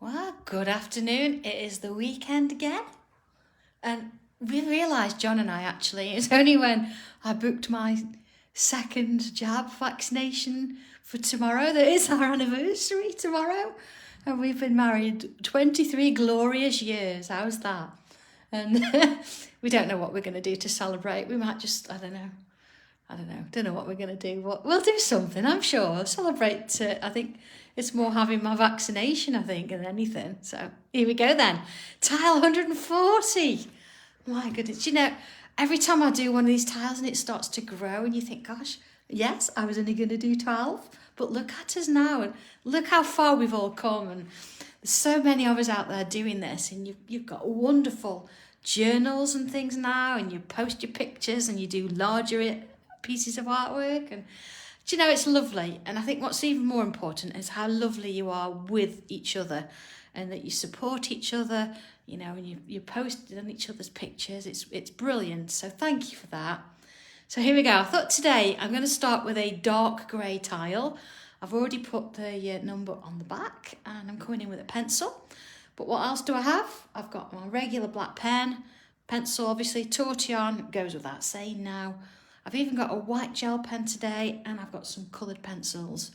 Well, good afternoon. It is the weekend again. And we realised, John and I actually, it's only when I booked my second jab vaccination for tomorrow that it's our anniversary tomorrow. And we've been married 23 glorious years. How's that? And we don't know what we're going to do to celebrate. We might just, I don't know what we're going to do. We'll do something, I'm sure. Celebrate, I think it's more having my vaccination, I think, than anything. So here we go then. Tile 140. My goodness. You know, every time I do one of these tiles and it starts to grow and you think, gosh, yes, I was only going to do 12. But look at us now and look how far we've all come. And there's so many of us out there doing this, and you've got wonderful journals and things now, and you post your pictures and you do larger pieces of artwork, and do you know, it's lovely. And I think what's even more important is how lovely you are with each other, and that you support each other, you know, and you post on each other's pictures. It's brilliant, so thank you for that. So here we go. I thought today I'm going to start with a dark grey tile. I've already put the number on the back, and I'm coming in with a pencil. But what else do I have? I've got my regular black pen, pencil obviously, tortillon goes without saying now. I've even got a white gel pen today, and I've got some coloured pencils.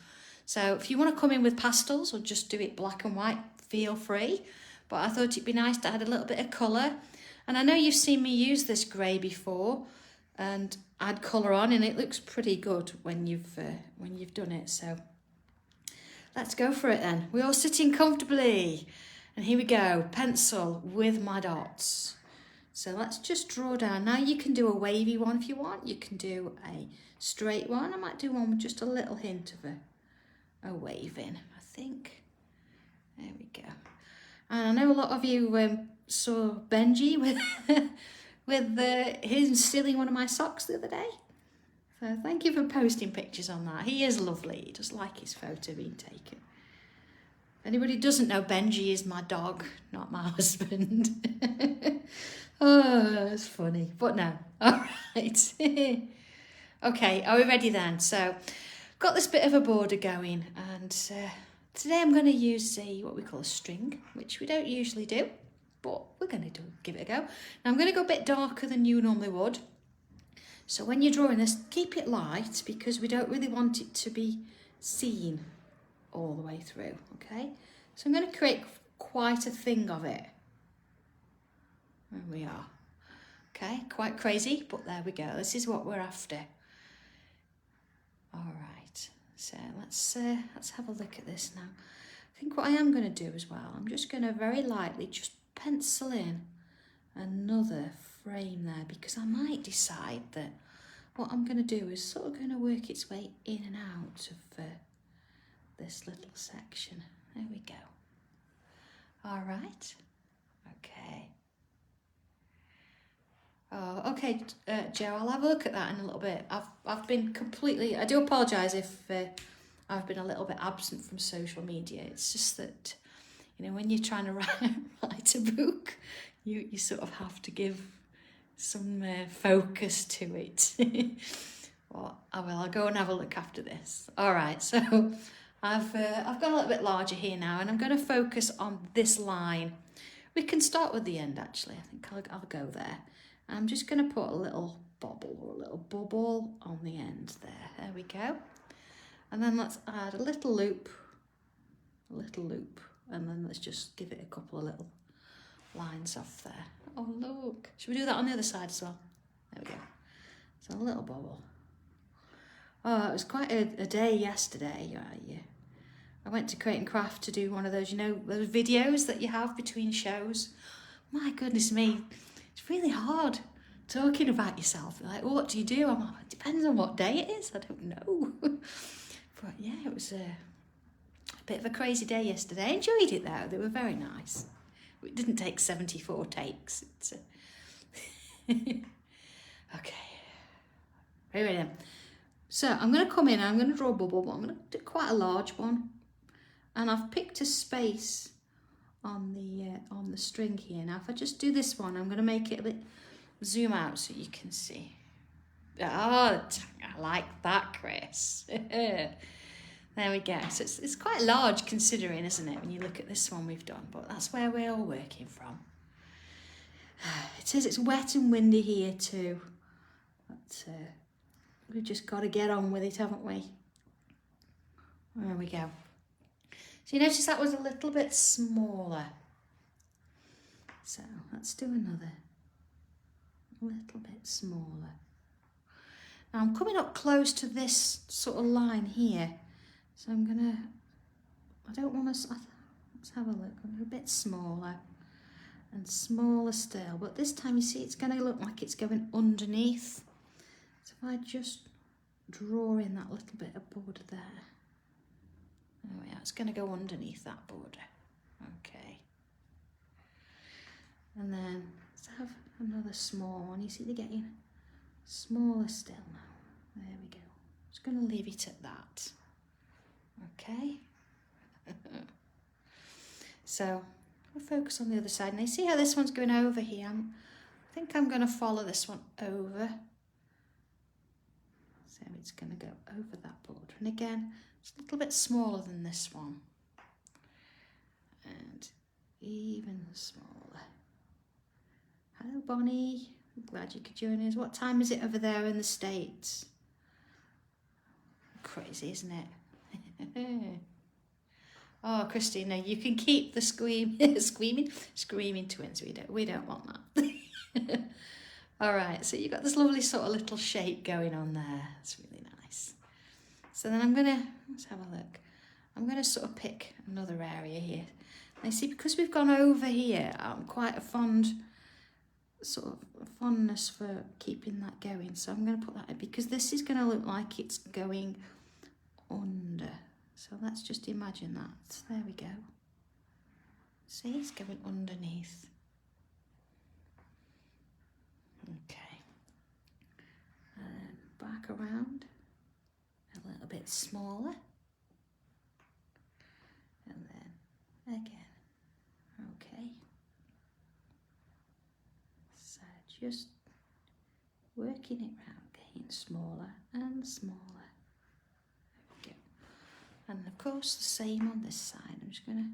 So if you want to come in with pastels or just do it black and white, feel free. But I thought it'd be nice to add a little bit of colour. And I know you've seen me use this grey before and add colour on, and it looks pretty good when you've done it. So let's go for it then. We're all sitting comfortably. And here we go, pencil with my dots. So let's just draw down. Now you can do a wavy one if you want. You can do a straight one. I might do one with just a little hint of a waving, I think. There we go. And I know a lot of you saw Benji with him stealing one of my socks the other day. So thank you for posting pictures on that. He is lovely. He does like his photo being taken. Anybody who doesn't know, Benji is my dog, not my husband. Oh, that's funny. But no. All right. Okay, are we ready then? So, got this bit of a border going, and today I'm going to use what we call a string, which we don't usually do, but we're going to give it a go. Now, I'm going to go a bit darker than you normally would. So when you're drawing this, keep it light, because we don't really want it to be seen all the way through, okay? So I'm going to create quite a thing of it. There we are. Okay, quite crazy, but there we go. This is what we're after. All right, so let's have a look at this now. I think what I am going to do as well, I'm just going to very lightly just pencil in another frame there, because I might decide that what I'm going to do is sort of going to work its way in and out of this little section. There we go. All right. Okay. Oh, okay, Joe, I'll have a look at that in a little bit. I've been completely, I do apologise if I've been a little bit absent from social media. It's just that, you know, when you're trying to write a book, you sort of have to give some focus to it. Well, I'll go and have a look after this. All right, so I've got a little bit larger here now, and I'm going to focus on this line. We can start with the end, actually. I think I'll go there. I'm just going to put a little bobble or a little bubble on the end there. There we go. And then let's add a little loop, and then let's just give it a couple of little lines off there. Oh, look. Should we do that on the other side as well? There we go. So a little bobble. Oh, it was quite a day yesterday. I went to Create and Craft to do one of those, you know, those videos that you have between shows. My goodness me, it's really hard talking about yourself. You're like, well, what do you do? I'm like, it depends on what day it is. I don't know. But yeah, it was a bit of a crazy day yesterday. I enjoyed it though. They were very nice. It didn't take 74 takes. Okay. Ready then. So I'm going to come in and I'm going to draw a bubble, but I'm going to do quite a large one. And I've picked a space on the string here. Now if I just do this one, I'm going to make it a bit, zoom out so you can see. Oh, I like that, Chris. There we go. So it's quite large considering, isn't it, when you look at this one we've done, but that's where we're all working from. It says it's wet and windy here too, but we've just got to get on with it, haven't we? There we go. So you notice that was a little bit smaller. So let's do another, a little bit smaller. Now I'm coming up close to this sort of line here. So I'm gonna, I don't want to, let's have a look, a bit smaller and smaller still, but this time you see it's gonna look like it's going underneath. So if I just draw in that little bit of border there, oh yeah, it's gonna go underneath that border, okay. And then let's have another small one, you see they're getting smaller still now, there we go. Just gonna leave it at that. Okay, so we'll focus on the other side. Now you see how this one's going over here? I think I'm going to follow this one over. So it's going to go over that border. And again, it's a little bit smaller than this one. And even smaller. Hello, Bonnie. I'm glad you could join us. What time is it over there in the States? Crazy, isn't it? Oh, Christina, you can keep the screaming twins. We don't want that. All right, so you've got this lovely sort of little shape going on there. It's really nice. So then let's have a look. I'm gonna sort of pick another area here. Now you see, because we've gone over here, I'm quite a fondness for keeping that going. So I'm gonna put that in because this is gonna look like it's going under. So let's just imagine that. There we go. See, it's going underneath. Okay. And then back around. A little bit smaller. And then again. Okay. So just working it round, getting smaller and smaller. And of course the same on this side. I'm just going to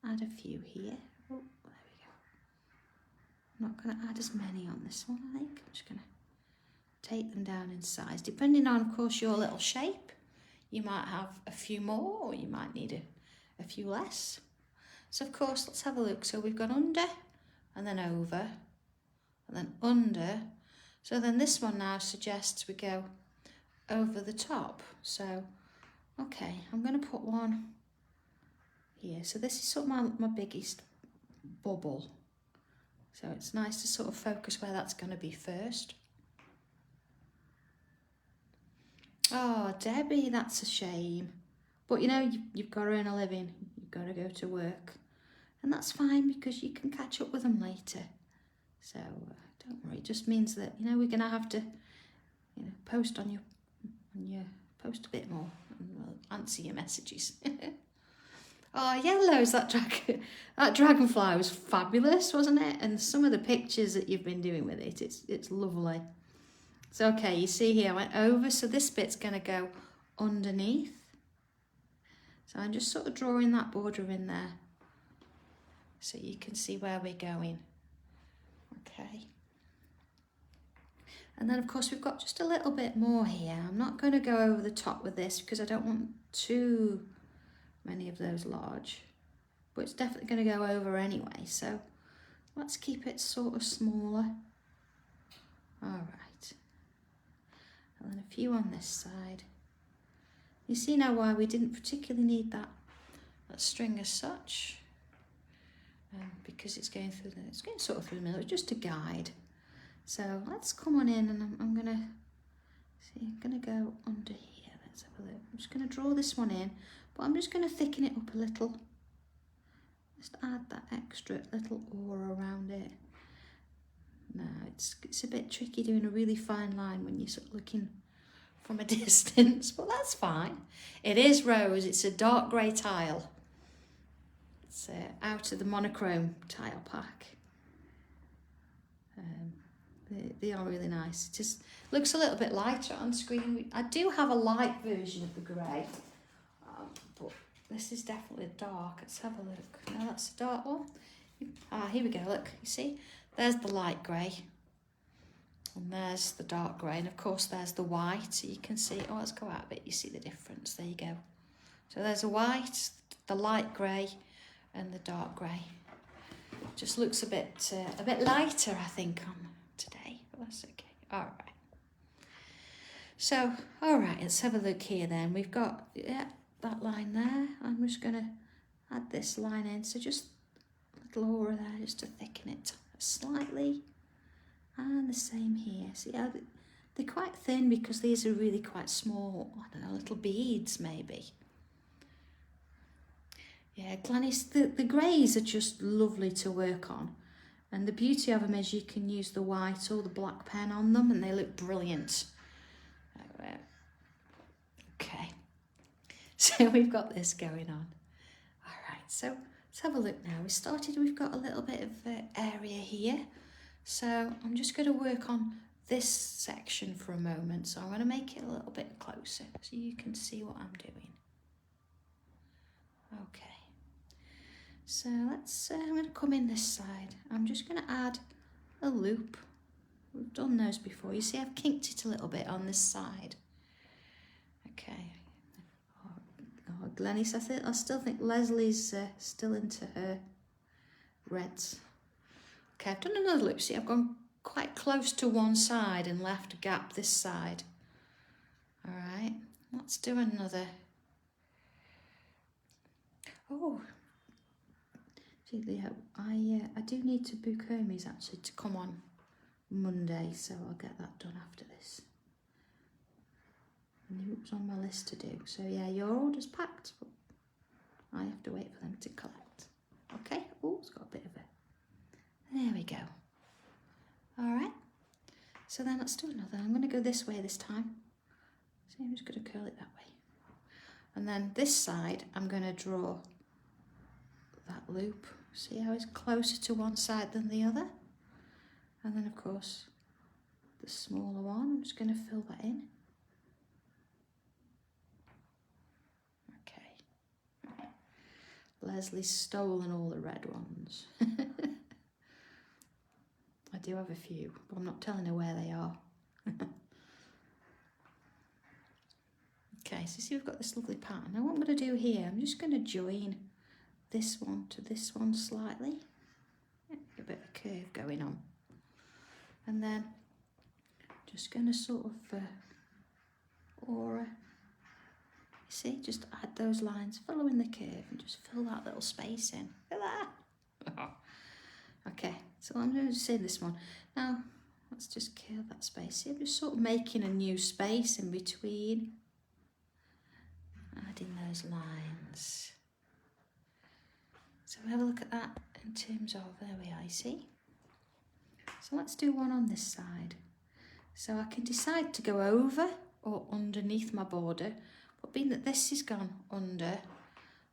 add a few here. Oh, there we go. I'm not going to add as many on this one, I think. I'm just going to take them down in size. Depending on, of course, your little shape, you might have a few more or you might need a few less. So, of course, let's have a look. So we've gone under and then over and then under. So then this one now suggests we go over the top. So okay, I'm going to put one here. So this is sort of my biggest bubble. So it's nice to sort of focus where that's going to be first. Oh, Debbie, that's a shame. But you know, you've got to earn a living. You've got to go to work. And that's fine because you can catch up with them later. So don't worry. It just means that, you know, we're going to have to, you know, post post a bit more. We'll answer your messages. Oh, yellows, that dragonfly was fabulous, wasn't it? And some of the pictures that you've been doing with it, it's lovely. So, okay, you see here, I went over, so this bit's going to go underneath. So I'm just sort of drawing that border in there so you can see where we're going. Okay. And then, of course, we've got just a little bit more here. I'm not going to go over the top with this because I don't want too many of those large. But it's definitely going to go over anyway. So let's keep it sort of smaller. All right. And then a few on this side. You see now why we didn't particularly need that string as such. Because it's going sort of through the middle. It's just a guide. So let's come on in and I'm going to go under here. Let's have a look. I'm just going to draw this one in, but I'm just going to thicken it up a little. Just add that extra little aura around it. Now, it's a bit tricky doing a really fine line when you're sort of looking from a distance, but that's fine. It is rose. It's a dark grey tile. It's out of the monochrome tile pack. They are really nice. It just looks a little bit lighter on screen. I do have a light version of the grey. this is definitely dark. Let's have a look. No, that's a dark one. Here we go, look, you see? There's the light grey. And there's the dark grey. And of course there's the white. So you can see, oh, let's go out a bit. You see the difference. There you go. So there's a white, the light grey, and the dark grey. Just looks a bit lighter, I think, on today. But that's okay. All right. So, all right, let's have a look here then. We've got, yeah, that line there. I'm just going to add this line in. So just a little aura there, just to thicken it slightly. And the same here. See how they're quite thin because these are really quite small, I don't know, little beads maybe. Yeah, Glenys, the greys are just lovely to work on. And the beauty of them is you can use the white or the black pen on them and they look brilliant. Okay, so we've got this going on. All right, so let's have a look now. We've got a little bit of area here. So I'm just going to work on this section for a moment. So I'm going to make it a little bit closer so you can see what I'm doing. Okay. So I'm going to come in this side. I'm just going to add a loop. We've done those before. You see I've kinked it a little bit on this side. Okay. Oh, Glenys, I still think Leslie's still into her reds. Okay, I've done another loop. See, I've gone quite close to one side and left a gap this side. All right, let's do another. Oh, Julia, I do need to book Hermes actually to come on Monday, so I'll get that done after this. And it was on my list to do. So yeah, your order's packed, but I have to wait for them to collect. Okay. Oh, it's got a bit of a. There we go. All right. So then let's do another. I'm going to go this way this time. See, I'm just going to curl it that way. And then this side, I'm going to draw that loop. See how it's closer to one side than the other? And then, of course, the smaller one, I'm just going to fill that in. Okay. Leslie's stolen all the red ones. I do have a few, but I'm not telling her where they are. Okay, so see we've got this lovely pattern. Now what I'm going to do here, I'm just going to join this one to this one slightly. A bit of a curve going on. And then just going to sort of aura. You see, just add those lines following the curve and just fill that little space in. Look at that. Okay, so I'm going to say this one. Now, let's just curve that space. See, I'm just sort of making a new space in between. Adding those lines. So have a look at that in terms of, there we are, you see? So let's do one on this side. So I can decide to go over or underneath my border, but being that this has gone under,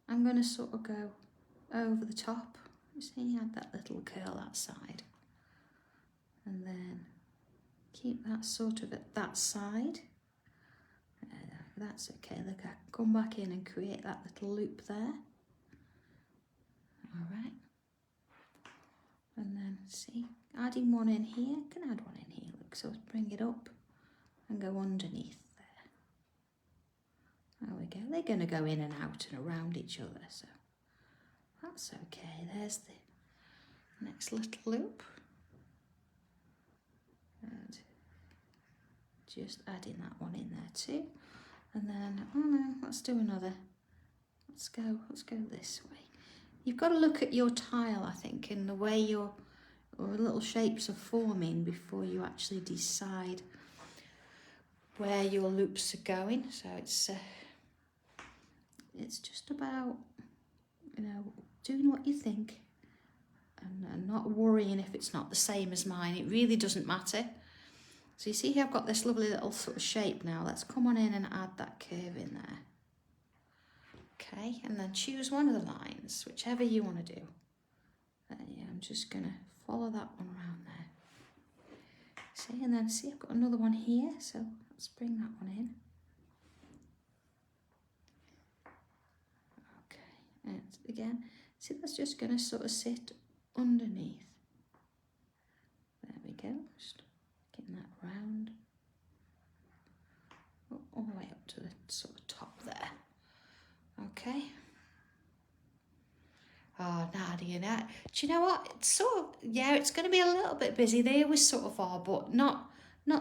I'm going to sort of go over the top. You see, add that little curl that side. And then keep that sort of at that side. That's okay, look, I can come back in and create that little loop there. All right. And then see, adding one in here, I can add one in here, look, so let's bring it up and go underneath there. There we go, they're going to go in and out and around each other, so that's okay. There's the next little loop. And just adding that one in there too. And then, oh no, let's do another. Let's go this way. You've got to look at your tile, I think, in the way your little shapes are forming before you actually decide where your loops are going. So it's just about, you know, doing what you think and not worrying if it's not the same as mine. It really doesn't matter. So you see here I've got this lovely little sort of shape now. Let's come on in and add that curve in there. Okay, and then choose one of the lines, whichever you want to do. Yeah, I'm just going to follow that one around there. See, and then see I've got another one here, so let's bring that one in. Okay. And again, see, that's just going to sort of sit underneath. There we go, just getting that round. All the way up to the sort of top there. Okay. Oh, Nadia, now, do you know what? It's sort of, yeah, it's going to be a little bit busy. They always sort of are, but not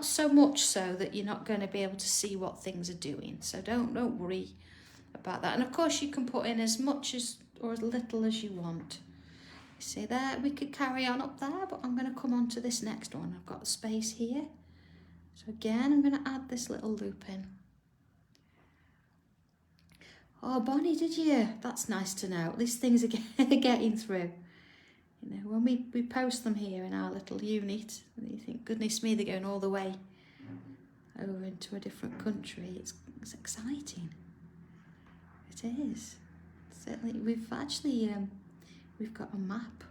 so much so that you're not going to be able to see what things are doing. So don't worry about that. And of course, you can put in as much as or as little as you want. You see there, we could carry on up there, but I'm going to come on to this next one. I've got the space here. So again, I'm going to add this little loop in. Oh, Bonnie, did you? That's nice to know. At least things are getting through. You know, when we post them here in our little unit, and you think, goodness me, they're going all the way over into a different country. It's exciting. It is. Certainly, we've actually we've got a map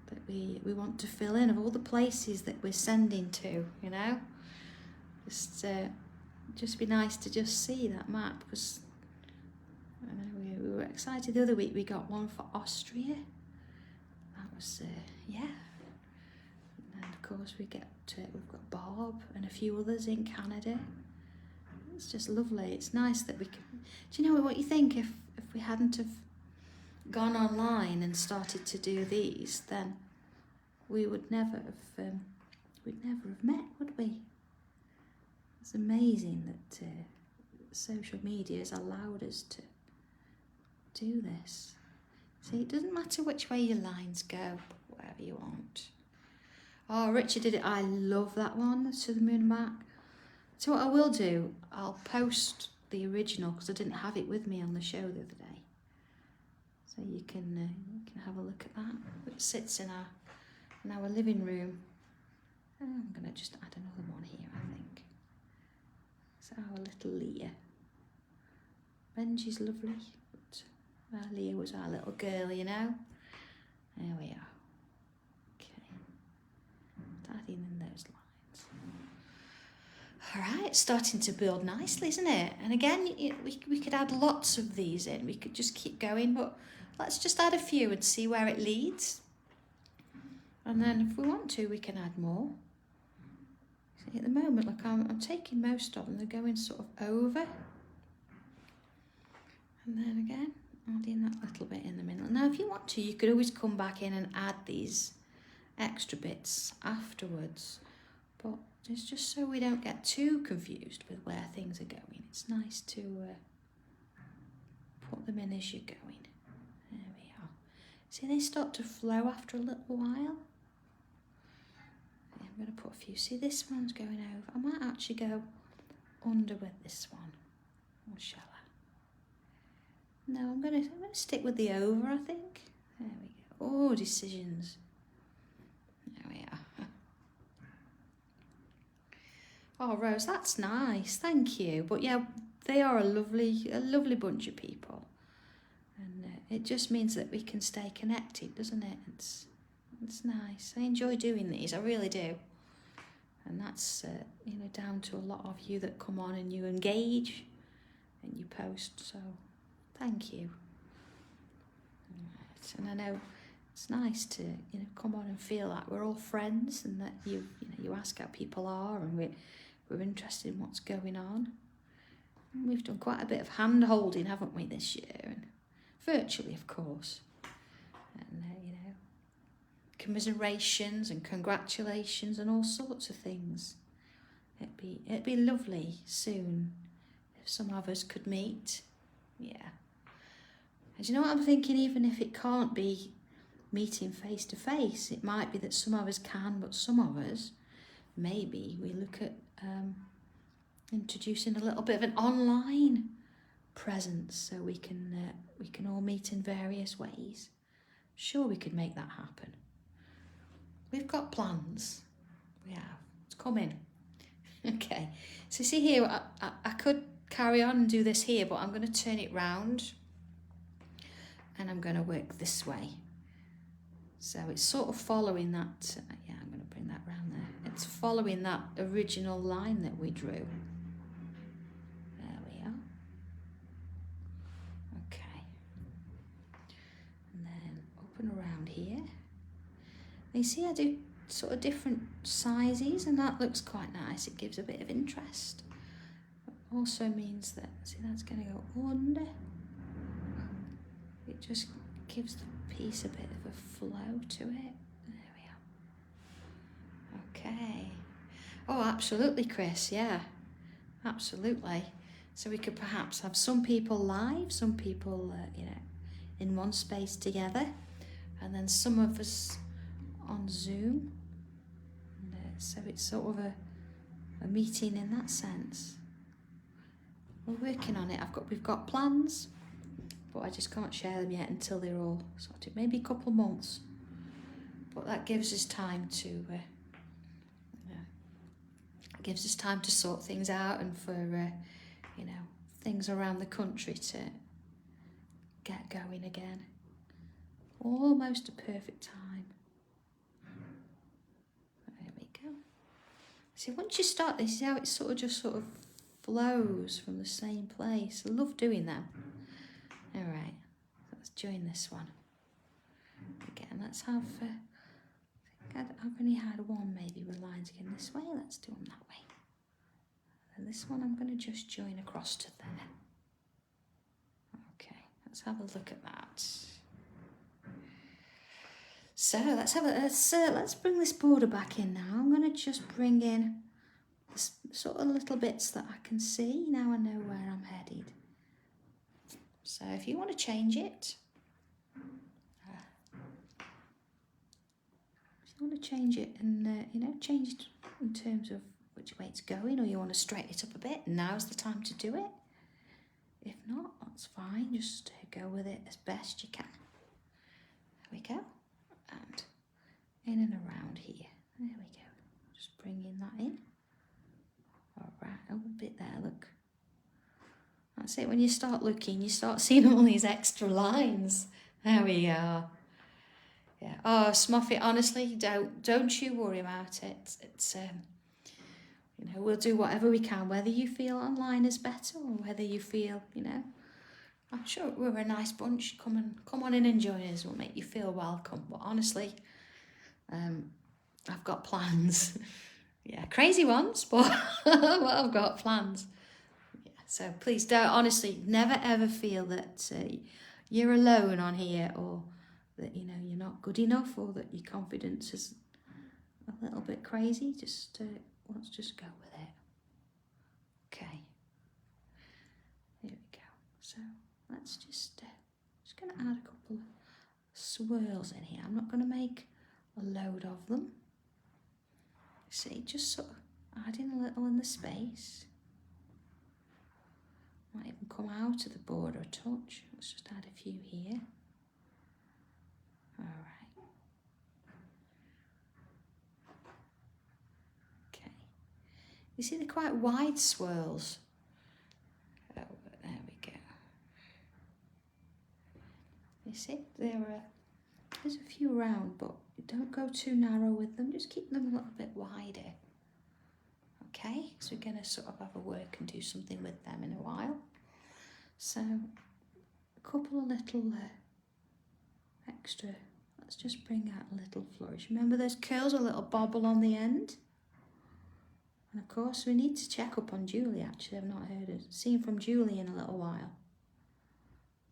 that we want to fill in of all the places that we're sending to. You know, just be nice to just see that map, because I know we were excited the other week. We got one for Austria. That was yeah. And of course we've got Bob and a few others in Canada. It's just lovely. It's nice that we can. Do you know what you think? If we hadn't have gone online and started to do these, then we would never have. We'd never have met, would we? It's amazing that social media has allowed us to do this. See, it doesn't matter which way your lines go, but whatever you want. Oh, Richard did it. I love that one, To the Moon and Back. So what I will do, I'll post the original because I didn't have it with me on the show the other day. So you can have a look at that. It sits in our living room. I'm going to just add another one here, I think. It's our little Leah. Benji's lovely, but Leah was our little girl, you know. There we are. Okay. Adding in those lines. All right, starting to build nicely, isn't it? And again, we could add lots of these in. We could just keep going, but let's just add a few and see where it leads. And then if we want to, we can add more. See, at the moment, look, I'm taking most of them. They're going sort of over. And then again, adding that little bit in the middle. Now, if you want to, you could always come back in and add these extra bits afterwards. But it's just so we don't get too confused with where things are going. It's nice to put them in as you're going. There we are. See, they start to flow after a little while. I'm going to put a few. See, this one's going over. I might actually go under with this one. Or shall I? No, I'm going to stick with the over, I think. There we go. Oh, decisions. There we are. Oh, Rose, that's nice. Thank you. But yeah, they are a lovely bunch of people. And it just means that we can stay connected, doesn't it? It's nice. I enjoy doing these. I really do. And that's, down to a lot of you that come on and you engage and you post. So thank you. Right. And I know it's nice to, come on and feel like we're all friends and that you ask how people are and we're interested in what's going on. And we've done quite a bit of hand holding, haven't we, this year? And virtually, of course. And, commiserations and congratulations and all sorts of things. It'd be lovely soon if some of us could meet. Yeah. And you know what I'm thinking? Even if it can't be meeting face to face, it might be that some of us can, but some of us, maybe we look at introducing a little bit of an online presence so we can all meet in various ways. Sure, we could make that happen. We've got plans. We have. It's coming. Okay. So see here, I could carry on and do this here, but I'm going to turn it round and I'm going to work this way. So it's sort of following that. I'm going to bring that round there. It's following that original line that we drew. There we are. Okay. here. And you see I do sort of different sizes, and that looks quite nice. It gives a bit of interest. It also means that, see, that's going to go under. It just gives the piece a bit of a flow to it. There we are. Okay. Oh, absolutely, Chris. Yeah, absolutely. So we could perhaps have some people live, some people, in one space together, and then some of us on Zoom. And, so it's sort of a meeting in that sense. We're working on it. We've got plans, but I just can't share them yet until they're all sorted. Maybe a couple of months, but that gives us time to sort things out, and for things around the country to get going again. Almost a perfect time. There we go. See, once you start this, see how it sort of flows from the same place. I love doing them. All right, let's join this one. Again, let's have, I think I've only had one maybe with lines again this way. Let's do them that way. And this one I'm going to just join across to there. Okay, let's have a look at that. So let's bring this border back in now. I'm going to just bring in this sort of little bits that I can see. Now I know where I'm headed. So if you want to change it, and change it in terms of which way it's going, or you want to straighten it up a bit, now's the time to do it. If not, that's fine. Just go with it as best you can. There we go. And in and around here. There we go. Just bringing that in. All right, a bit there, look. That's it. When you start looking, you start seeing all these extra lines. There we are. Yeah. Oh, Smoffit, honestly, don't you worry about it. It's we'll do whatever we can, whether you feel online is better or whether you feel, I'm sure we're a nice bunch. Come on in and join us. We'll make you feel welcome. But honestly, I've got plans. Yeah, crazy ones, but I've got plans. Yeah, so please don't, honestly, never ever feel that you're alone on here, or that you're not good enough, or that your confidence is a little bit crazy. Just let's just go with it. Okay. There we go. So let's just going to add a couple of swirls in here. I'm not going to make a load of them. See, just sort of adding a little in the space. Might even come out of the border a touch. Let's just add a few here. All right. Okay. You see, they're quite wide swirls. Oh, there we go. You see, there's a few around, but don't go too narrow with them. Just keep them a little bit wider. Okay, so we're going to sort of have a work and do something with them in a while. So, a couple of little extra. Let's just bring out a little flourish. Remember, those curls, a little bobble on the end. And of course, we need to check up on Julie. Actually, I've not seen from Julie in a little while.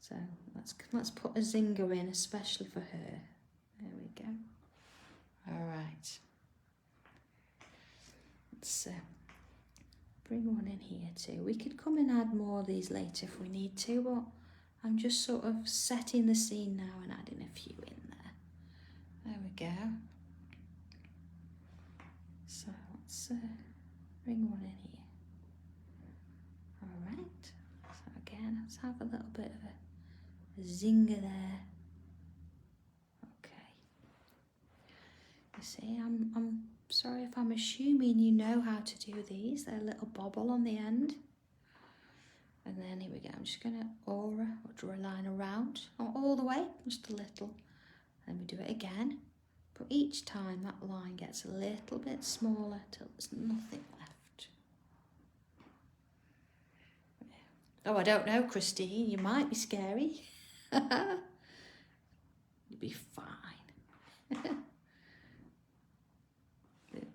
So let's put a zinger in, especially for her. There we go. All right. Let's bring one in here too. We could come and add more of these later if we need to, but I'm just sort of setting the scene now and adding a few in there. There we go. So let's bring one in here. All right. So again, let's have a little bit of a zinger there. Okay. You see, I'm sorry if I'm assuming you know how to do these. They're a little bobble on the end. And then here we go. I'm just going to aura or draw a line around, not all the way, just a little. Then we do it again. But each time that line gets a little bit smaller till there's nothing left. Oh, I don't know, Christine. You might be scary. You'll be fine.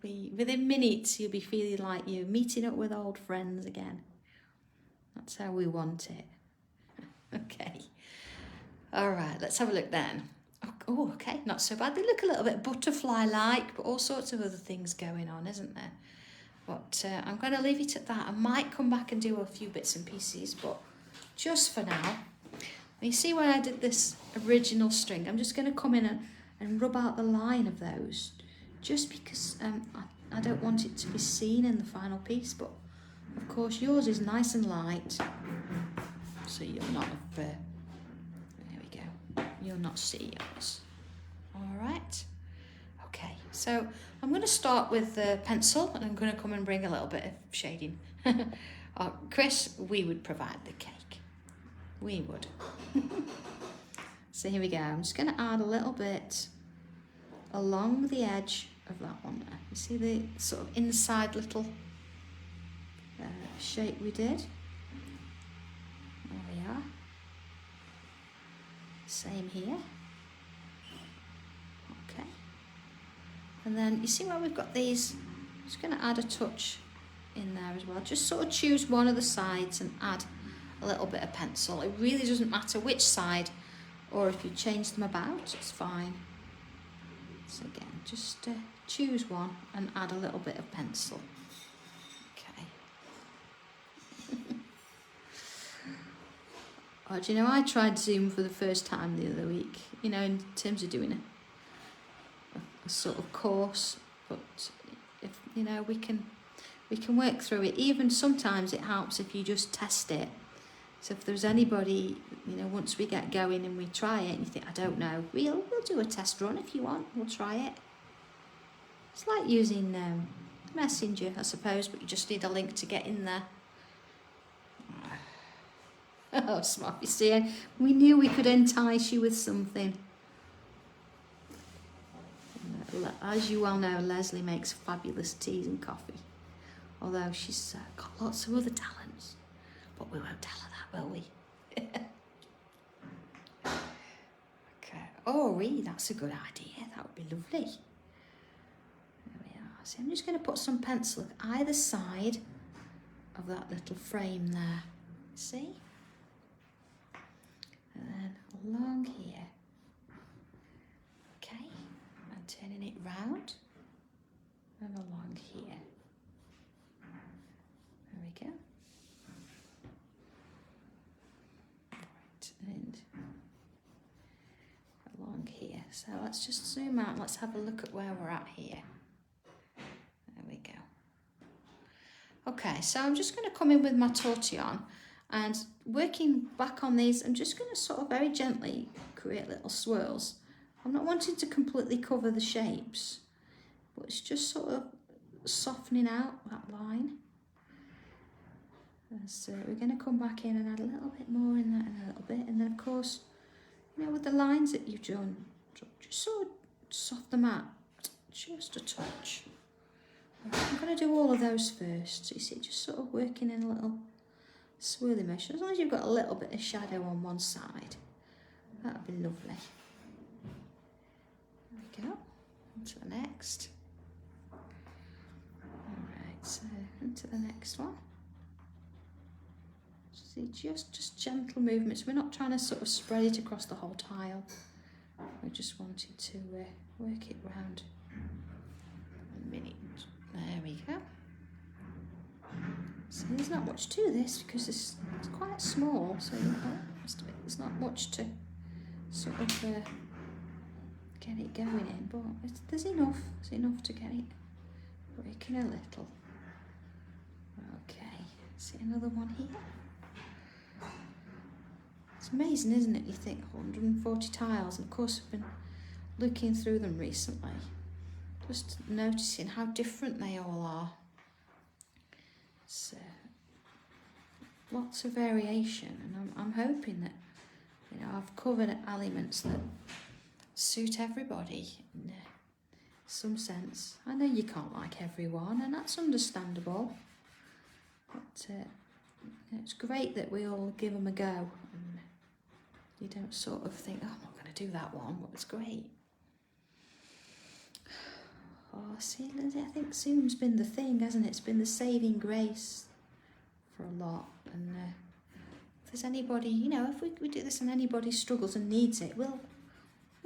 Within minutes, you'll be feeling like you're meeting up with old friends again. That's how we want it. Okay. All right, let's have a look then. Oh, okay, not so bad. They look a little bit butterfly-like, but all sorts of other things going on, isn't there? But I'm going to leave it at that. I might come back and do a few bits and pieces, but just for now. You see where I did this original string? I'm just going to come in and rub out the line of those, just because I don't want it to be seen in the final piece, but of course yours is nice and light, so you'll not have, there we go, you'll not see yours. All right, okay, so I'm going to start with the pencil, and I'm going to come and bring a little bit of shading. Chris, we would provide the cake. We would. So here we go. I'm just going to add a little bit along the edge of that one there. You see the sort of inside little shape we did? There we are. Same here. Okay. And then you see where we've got these? I'm just going to add a touch in there as well. Just sort of choose one of the sides and add a little bit of pencil. It really doesn't matter which side, or if you change them about, it's fine. So again, just choose one and add a little bit of pencil. Okay. Oh, do you know, I tried Zoom for the first time the other week, you know, in terms of doing a sort of course, but if, you know, we can work through it. Even sometimes it helps if you just test it. So if there's anybody, you know, once we get going and we try it and you think, I don't know, we'll do a test run if you want, we'll try it. It's like using Messenger, I suppose, but you just need a link to get in there. Oh, smart, you see, we knew we could entice you with something. As you well know, Leslie makes fabulous teas and coffee, although she's got lots of other talents, but we won't tell her that, will we? Okay. Oh, that's a good idea. That would be lovely. There we are. So I'm just going to put some pencil either side of that little frame there. See? And then along here. Okay. And turning it round. And along here. There we go. And along here. So let's just zoom out. Let's have a look at where we're at here. There we go. Okay, so I'm just going to come in with my tortillon and working back on these, I'm just going to sort of very gently create little swirls. I'm not wanting to completely cover the shapes, but it's just sort of softening out that line. So we're going to come back in and add a little bit more in that and a little bit, and then of course, you know, with the lines that you've done, just sort of soft them out just a touch. I'm going to do all of those first. So you see, just sort of working in a little swirly motion. As long as you've got a little bit of shadow on one side, that'll be lovely. There we go. On to the next. All right, so into the next one. See, just gentle movements. We're not trying to sort of spread it across the whole tile. We're just wanting to work it round a minute. There we go. So there's not much to this because it's quite small, so there's not much to sort of get it going in, but there's enough. There's enough to get it working a little. Okay, see another one here. It's amazing, isn't it? You think 140 tiles, and of course I've been looking through them recently, just noticing how different they all are. So lots of variation, and I'm hoping that, you know, I've covered elements that suit everybody in some sense. I know you can't like everyone, and that's understandable, but it's great that we all give them a go, and you don't sort of think, oh, I'm not going to do that one, but it's great. Oh, see, Lindsay, I think Zoom's been the thing, hasn't it? It's been the saving grace for a lot. And if there's anybody, you know, if we do this and anybody struggles and needs it, we'll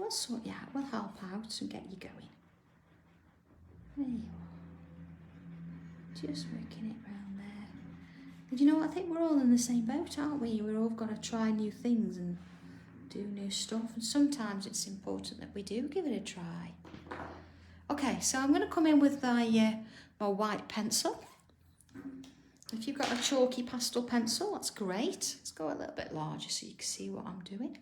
sort you out. We'll help out and get you going. There you are. Just working it round there. And you know what? I think we're all in the same boat, aren't we? We're all got to try new things and do new stuff. And sometimes it's important that we do give it a try. Okay, so I'm going to come in with my white pencil. If you've got a chalky pastel pencil, that's great. Let's go a little bit larger so you can see what I'm doing.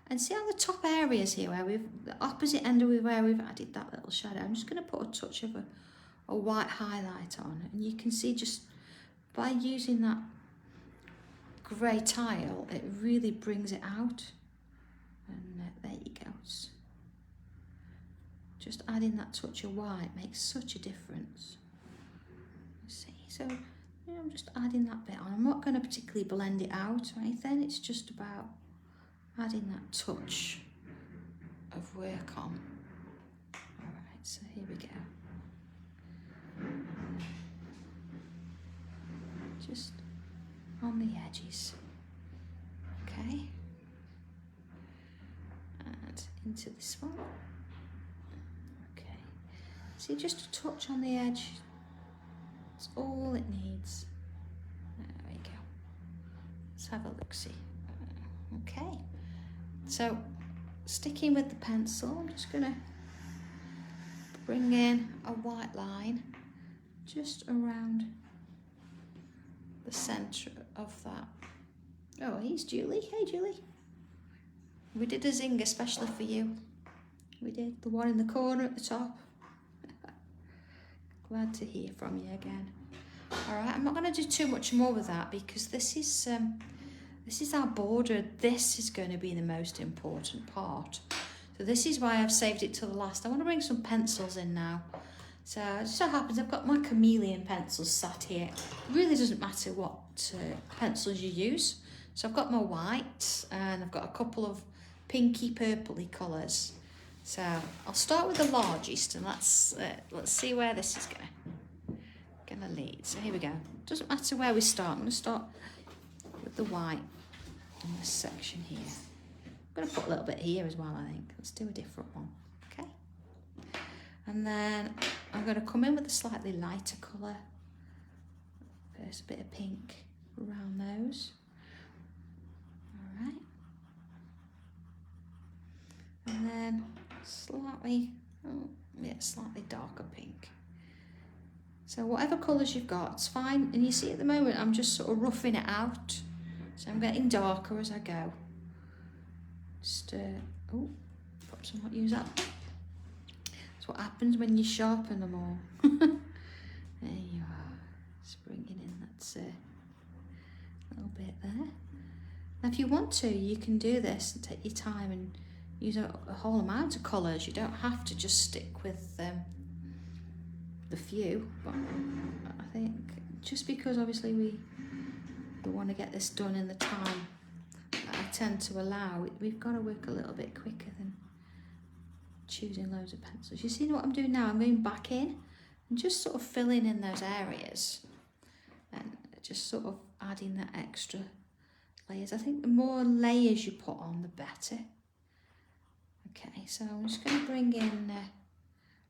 And see how the top areas here, where the opposite end of where we've added that little shadow, I'm just going to put a touch of a white highlight on. And you can see just by using that grey tile, it really brings it out. And there you go. Just adding that touch of white makes such a difference. See, so you know, I'm just adding that bit on. I'm not going to particularly blend it out or anything. It's just about adding that touch of work on. All right, so here we go. Just on the edges. Okay. And into this one. See, just a touch on the edge. That's all it needs. There we go. Let's have a look-see. Okay. So, sticking with the pencil, I'm just going to bring in a white line just around the centre of that. Oh, here's Julie. Hey, Julie. We did a zing especially for you. We did the one in the corner at the top. Glad to hear from you again. All right, I'm not going to do too much more with that because this is our border. This is going to be the most important part. So this is why I've saved it till the last. I want to bring some pencils in now. So it just so happens I've got my chameleon pencils sat here. It really doesn't matter what pencils you use. So I've got my white and I've got a couple of pinky purpley colours. So I'll start with the largest and let's see where this is gonna lead. So here we go. Doesn't matter where we start. I'm gonna start with the white in this section here. I'm gonna put a little bit here as well, I think. Let's do a different one. Okay. And then I'm gonna come in with a slightly lighter colour. There's a bit of pink around those. All right. And then slightly darker pink. So whatever colours you've got, it's fine. And you see at the moment, I'm just sort of roughing it out. So I'm getting darker as I go. Just, perhaps I won't use that. That's what happens when you sharpen them all. There you are. Just bringing in that little bit there. Now if you want to, you can do this and take your time and use a whole amount of colours. You don't have to just stick with the few, but I think just because obviously we want to get this done in the time that I tend to allow, we've got to work a little bit quicker than choosing loads of pencils. You see what I'm doing now? I'm going back in and just sort of filling in those areas and just sort of adding that extra layers. I think the more layers you put on, the better. Okay, so I'm just going to bring in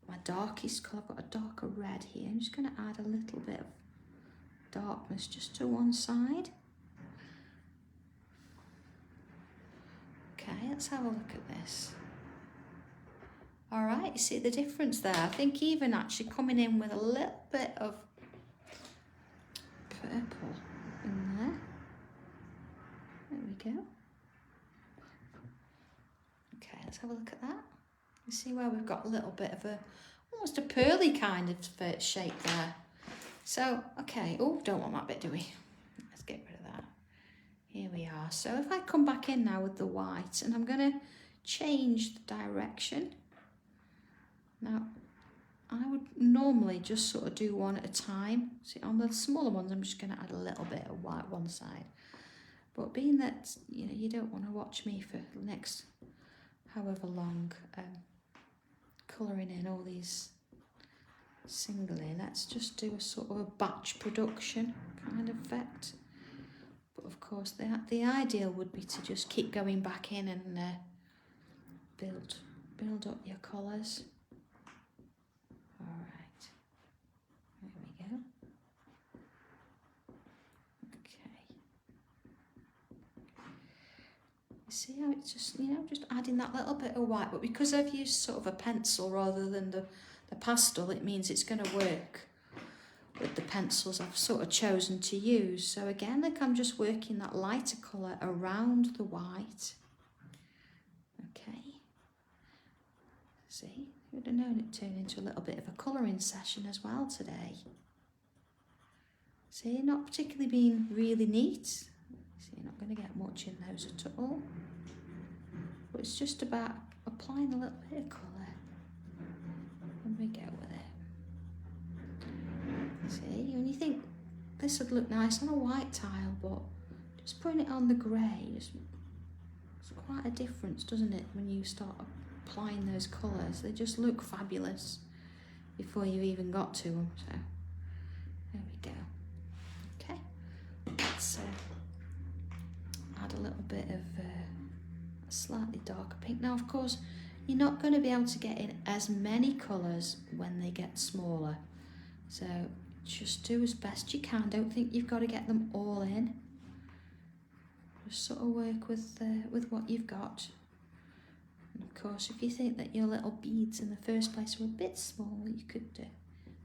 my darkest colour. I've got a darker red here. I'm just going to add a little bit of darkness just to one side. Okay, let's have a look at this. All right, you see the difference there? I think even actually coming in with a little bit of purple in there. There we go. Okay, let's have a look at that. You see where we've got a little bit of almost a pearly kind of shape there. So, okay, oh, don't want that bit, do we? Let's get rid of that. Here we are. So if I come back in now with the white, and I'm going to change the direction. Now, I would normally just sort of do one at a time. See, on the smaller ones, I'm just going to add a little bit of white one side. But being that, you know, you don't want to watch me for the next however long colouring in all these singly. Let's just do a sort of a batch production kind of effect. But of course the ideal would be to just keep going back in and build up your colours. Alright, there we go. Okay. You see how it's just, just adding that little bit of white, but because I've used sort of a pencil rather than the pastel, it means it's going to work with the pencils I've sort of chosen to use. So again, like I'm just working that lighter colour around the white. Okay. See, you would have known it turned into a little bit of a colouring session as well today. See, not particularly being really neat. See, you're not going to get much in those at all. But it's just about applying a little bit of colour. And we go with it. See, when you think this would look nice on a white tile, but just putting it on the grey, it's quite a difference, doesn't it, when you start applying those colours? They just look fabulous before you even got to them. So there we go. Okay, let's add a little bit of a slightly darker pink. Now, of course, you're not going to be able to get in as many colours when they get smaller. So just do as best you can. Don't think you've got to get them all in. Just sort of work with what you've got. And of course, if you think that your little beads in the first place were a bit small, you could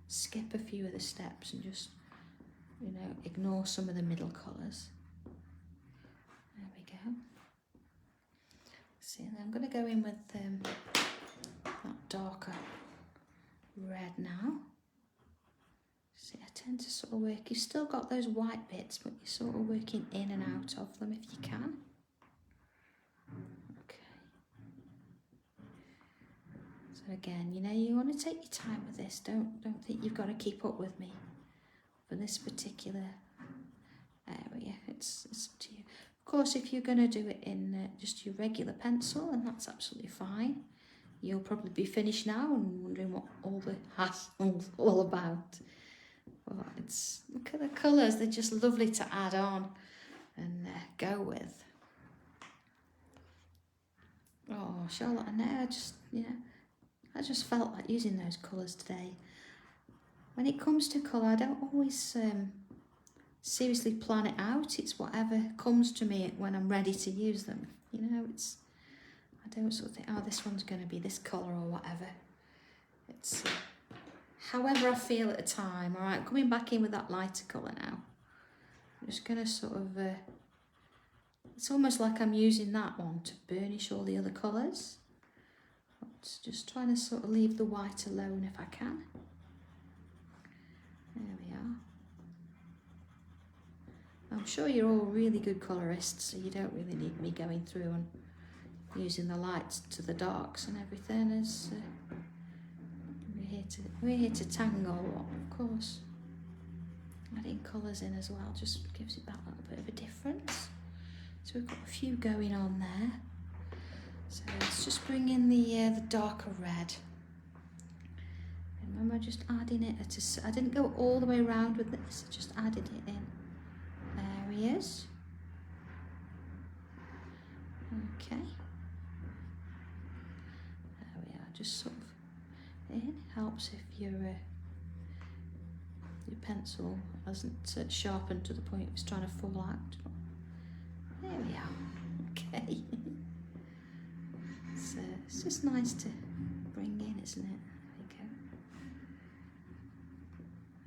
skip a few of the steps and just, ignore some of the middle colours. There we go. See, and I'm going to go in with that darker red now. See, I tend to sort of work, you've still got those white bits, but you're sort of working in and out of them if you can. Okay. So again, you want to take your time with this. Don't think you've got to keep up with me for this particular area. It's up to you. Of course, if you're going to do it in just your regular pencil, and that's absolutely fine. You'll probably be finished now and wondering what all the hassle's all about. Well, look at the colours, they're just lovely to add on and go with. Oh, Charlotte, I know, I just felt like using those colours today. When it comes to colour, I don't always seriously plan it out. It's whatever comes to me when I'm ready to use them. I don't sort of think, oh, this one's going to be this colour or whatever. It's however I feel at the time. All right, coming back in with that lighter colour now. I'm just going to sort of, it's almost like I'm using that one to burnish all the other colours. Just trying to sort of leave the white alone if I can. There we are. I'm sure you're all really good colourists, so you don't really need me going through and using the lights to the darks and everything. As we're here to tangle, of course. Adding colours in as well just gives it that little bit of a difference. So we've got a few going on there. So let's just bring in the darker red. Remember, just adding it I didn't go all the way around with this, I just added it in areas. Okay. There we are, just sort of in. Helps if your pencil hasn't sharpened to the point it's trying to fall out. There we are. Okay. So it's just nice to bring in, isn't it? There we go.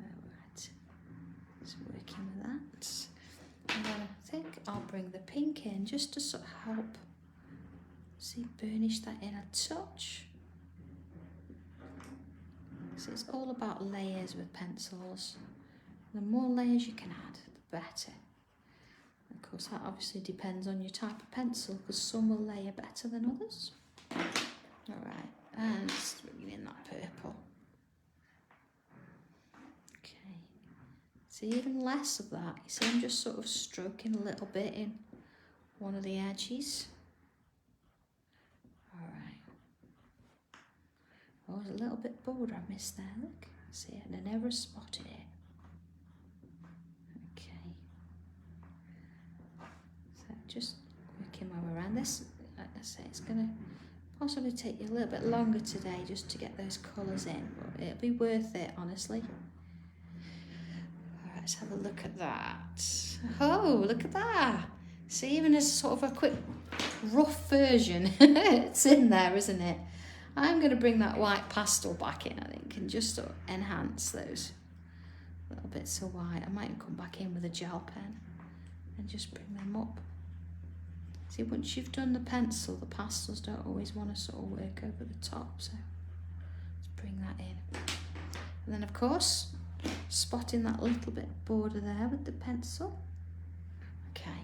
Alright. Just working with that. And then I think I'll bring the pink in just to sort of help, see, burnish that in a touch. So it's all about layers with pencils. The more layers you can add, the better. Of course, that obviously depends on your type of pencil, because some will layer better than others. Alright, and just bringing in that purple. Okay, see, even less of that. You see, I'm just sort of stroking a little bit in one of the edges. Alright. Oh, there's a little bit border I missed there, look. See it, and I never spotted it. Okay. So just working my way around this. Like I say, it's going to possibly take you a little bit longer today just to get those colours in, but it'll be worth it, honestly. All right, let's have a look at that. Oh, look at that. See, even as sort of a quick rough version, it's in there, isn't it? I'm going to bring that white pastel back in, I think, and just sort of enhance those little bits of white. I might come back in with a gel pen and just bring them up. See, once you've done the pencil, the pastels don't always want to sort of work over the top, so let's bring that in. And then, of course, spotting that little bit of border there with the pencil. Okay,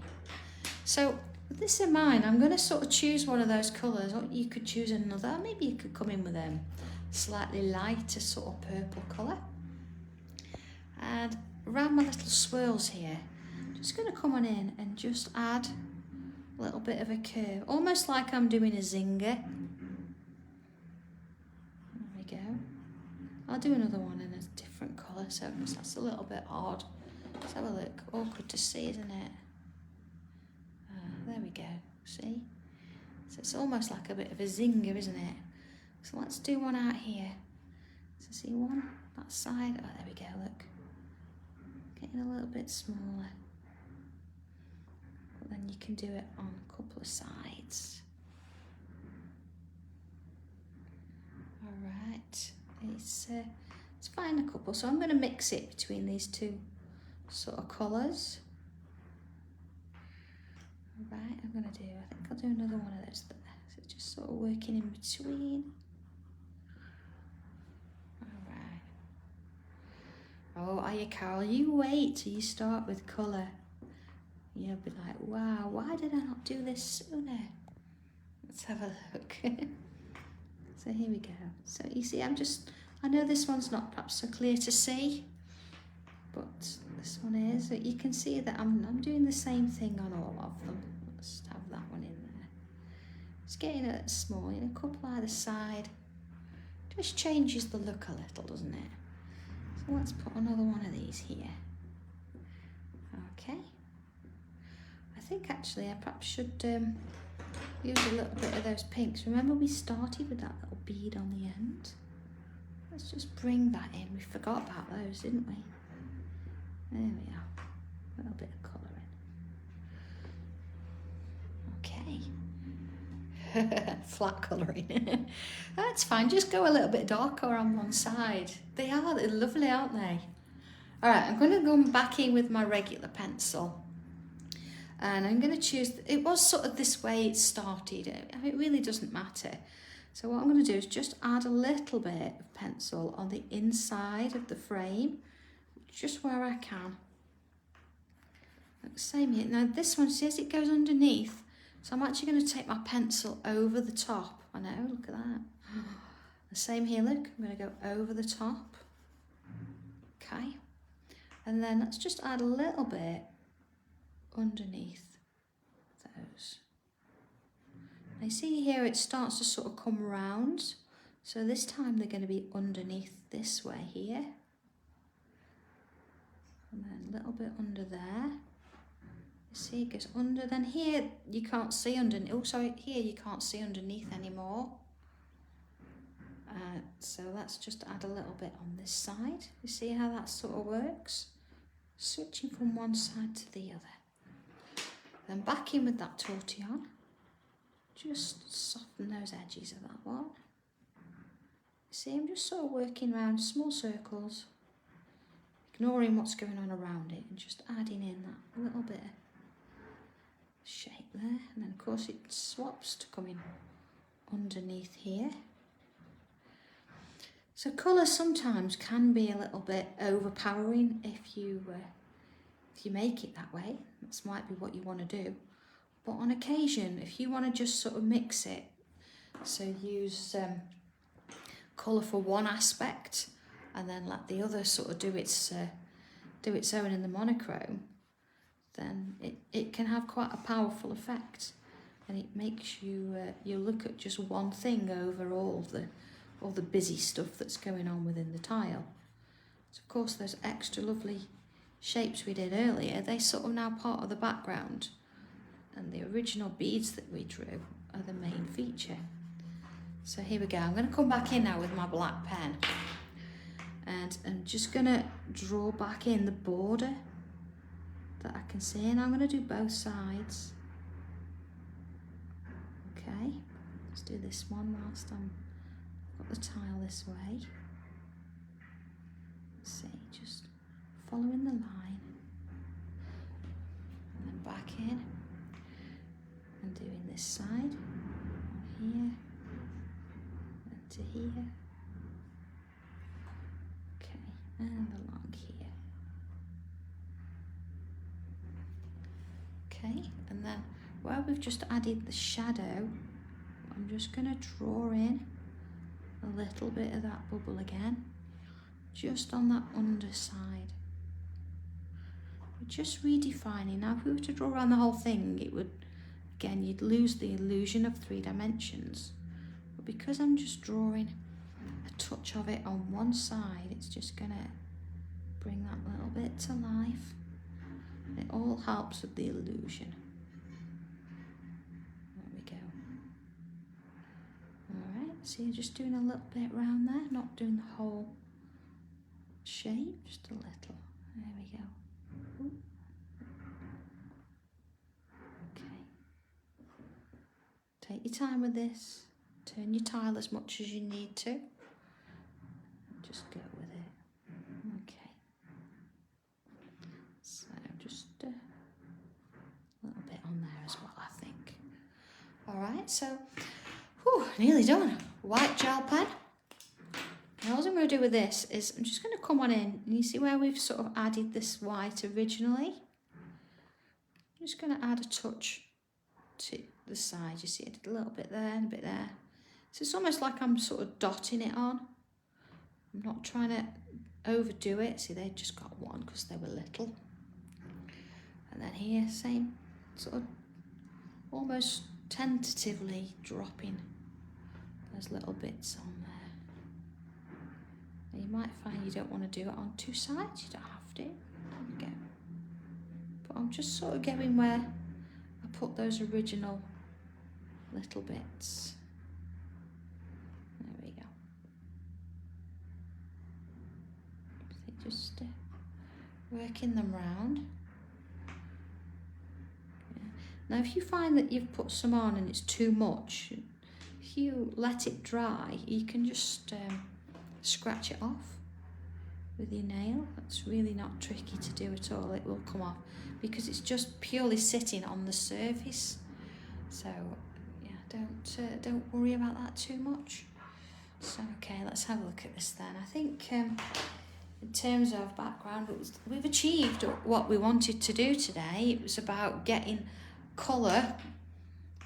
so with this in mind, I'm going to sort of choose one of those colours, or you could choose another. Maybe you could come in with a slightly lighter sort of purple colour. And around my little swirls here, I'm just going to come on in and just add a little bit of a curve, almost like I'm doing a zinger. There we go. I'll do another one in a different colour, so that's a little bit odd. Let's have a look. Awkward to see, isn't it? There we go, see? So it's almost like a bit of a zinger, isn't it? So let's do one out here. So see one, that side, oh there we go, look. Getting a little bit smaller. But then you can do it on a couple of sides. All right, let's find a couple. So I'm going to mix it between these two sort of colours. Right, I think I'll do another one of those there. So just sort of working in between. All right. Oh, are you, Carol? You wait till you start with colour. You'll be like, wow, why did I not do this sooner? Let's have a look. So here we go. So you see, I know this one's not perhaps so clear to see, but this one is. So you can see that I'm doing the same thing on all of them. Let's have that one in there. Just getting it small, a couple either side. Just changes the look a little, doesn't it? So let's put another one of these here. Okay. I think actually I perhaps should use a little bit of those pinks. Remember we started with that little bead on the end? Let's just bring that in. We forgot about those, didn't we? There we are. A little bit of colour in. Okay. Flat colouring. That's fine. Just go a little bit darker on one side. They're lovely, aren't they? All right, I'm going to go back in with my regular pencil. And I'm going to choose, it was sort of this way it started. It really doesn't matter. So what I'm going to do is just add a little bit of pencil on the inside of the frame, just where I can. Same here. Now this one, see as it goes underneath, so I'm actually going to take my pencil over the top. I know, look at that. The same here, look, I'm going to go over the top. Okay. And then let's just add a little bit underneath those. Now you see here it starts to sort of come round. So this time they're going to be underneath this way here. And then a little bit under there. You see it goes under, then here you can't see underneath. Oh, sorry, here you can't see underneath anymore. So let's just add a little bit on this side. You see how that sort of works? Switching from one side to the other. Then back in with that tortillon. Just soften those edges of that one. See, I'm just sort of working around small circles, ignoring what's going on around it and just adding in that little bit of shape there. And then of course it swaps to come in underneath here. So colour sometimes can be a little bit overpowering if you make it that way. That might be what you want to do. But on occasion, if you want to just sort of mix it, so use colour for one aspect and then let the other sort of do its own in the monochrome, then it can have quite a powerful effect, and it makes you you look at just one thing over all all the busy stuff that's going on within the tile. So of course those extra lovely shapes we did earlier, they sort of now part of the background, and the original beads that we drew are the main feature. So here we go. I'm going to come back in now with my black pen, and I'm just going to draw back in the border that I can see, and I'm going to do both sides. Okay, let's do this one whilst I've got the tile this way. Let's see, just following the line, and then back in, and doing this side, here, and to here, okay, and along here. Okay, and then where we've just added the shadow, I'm just going to draw in a little bit of that bubble again, just on that underside. We're just redefining. Now if we were to draw around the whole thing, it would, again, you'd lose the illusion of 3 dimensions. But because I'm just drawing a touch of it on one side, it's just going to bring that little bit to life. It all helps with the illusion. There we go. Alright, so you're just doing a little bit around there, not doing the whole shape, just a little. There we go. Ooh. Okay. Take your time with this. Turn your tile as much as you need to. And just go with it. Okay. So just a little bit on there as well, I think. Alright, so nearly done. White gel pen. And all I'm going to do with this is I'm just going to come on in, and you see where we've sort of added this white originally? I'm just going to add a touch to the side. You see I did a little bit there and a bit there. So it's almost like I'm sort of dotting it on. I'm not trying to overdo it. See, they just got one because they were little. And then here, same, sort of almost tentatively dropping those little bits on there. Now you might find you don't want to do it on 2 sides, you don't have to. There we go. But I'm just sort of going where I put those original little bits. There we go. So just working them round. Yeah. Now if you find that you've put some on and it's too much, if you let it dry, you can just scratch it off with your nail. That's really not tricky to do at all. It will come off because it's just purely sitting on the surface. So yeah, don't worry about that too much. So okay, let's have a look at this then. I think in terms of background, we've achieved what we wanted to do today. It was about getting colour,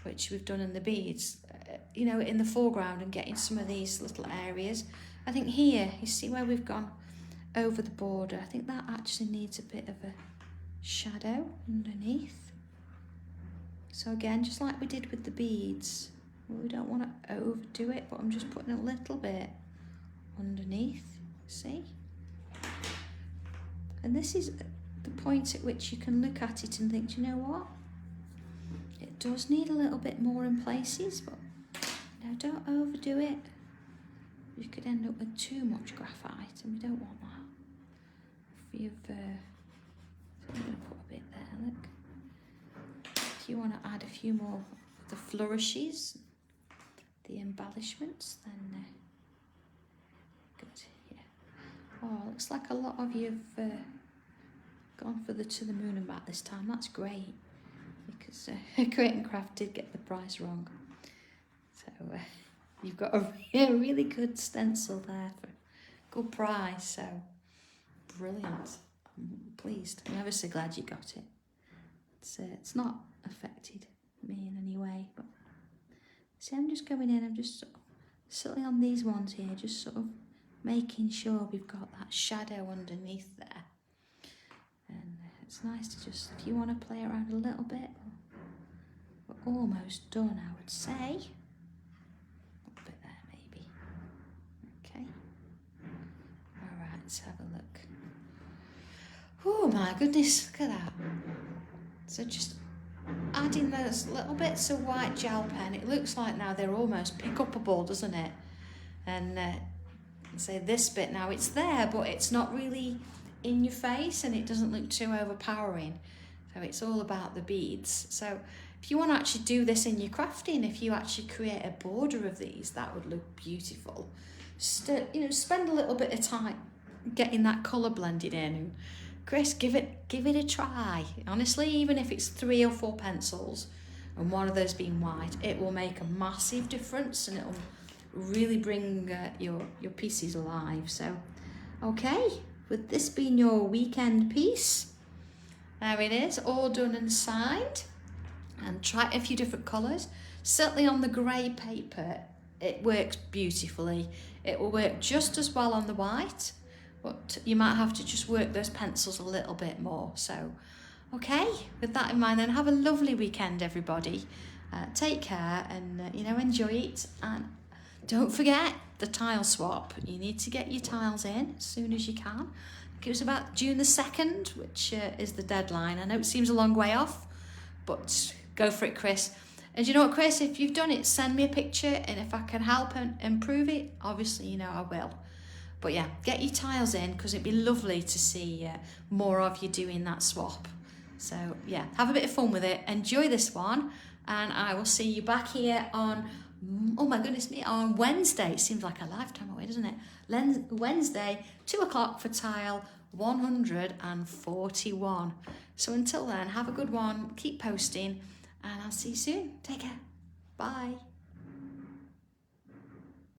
which we've done in the beads, you know, in the foreground, and getting some of these little areas. I think here, you see where we've gone over the border, I think that actually needs a bit of a shadow underneath. So again, just like we did with the beads, we don't want to overdo it, but I'm just putting a little bit underneath, see? And this is the point at which you can look at it and think, do you know what? It does need a little bit more in places, but no, don't overdo it. You could end up with too much graphite, and we don't want that. If you've, so I'm going to put a bit there, look. If you want to add a few more of the flourishes, the embellishments, then good, yeah. Oh, looks like a lot of you have gone for the To the Moon and Back this time. That's great, because Create and Craft did get the price wrong. So you've got a really good stencil there for a good price, so brilliant. I'm pleased. I'm ever so glad you got it. It's not affected me in any way, but see, I'm just going in, I'm just sort of sitting on these ones here, just sort of making sure we've got that shadow underneath there. And it's nice to just, if you want to play around a little bit, we're almost done, I would say. A little bit there maybe. Let's have a look. Oh my goodness, look at that. So just adding those little bits of white gel pen. It looks like now they're almost pick-upable, doesn't it? And say this bit now, it's there, but it's not really in your face and it doesn't look too overpowering. So it's all about the beads. So if you want to actually do this in your crafting, if you actually create a border of these, that would look beautiful. Just, spend a little bit of time getting that colour blended in. And Chris, give it a try. Honestly, even if it's 3 or 4 pencils and one of those being white, it will make a massive difference and it'll really bring your pieces alive. So, okay, with this being your weekend piece, there it is, all done and signed. And try a few different colours. Certainly on the grey paper, it works beautifully. It will work just as well on the white, but you might have to just work those pencils a little bit more. So, okay, with that in mind then, have a lovely weekend, everybody. Take care and, enjoy it. And don't forget the tile swap. You need to get your tiles in as soon as you can. It was about June the 2nd, which is the deadline. I know it seems a long way off, but go for it, Chris. And you know what, Chris, if you've done it, send me a picture, and if I can help and improve it, obviously, I will. But yeah, get your tiles in, because it'd be lovely to see more of you doing that swap. So yeah, have a bit of fun with it. Enjoy this one, and I will see you back here on, oh my goodness me, on Wednesday. It seems like a lifetime away, doesn't it? Wednesday, 2 o'clock for tile 141. So until then, have a good one, keep posting, and I'll see you soon. Take care. Bye.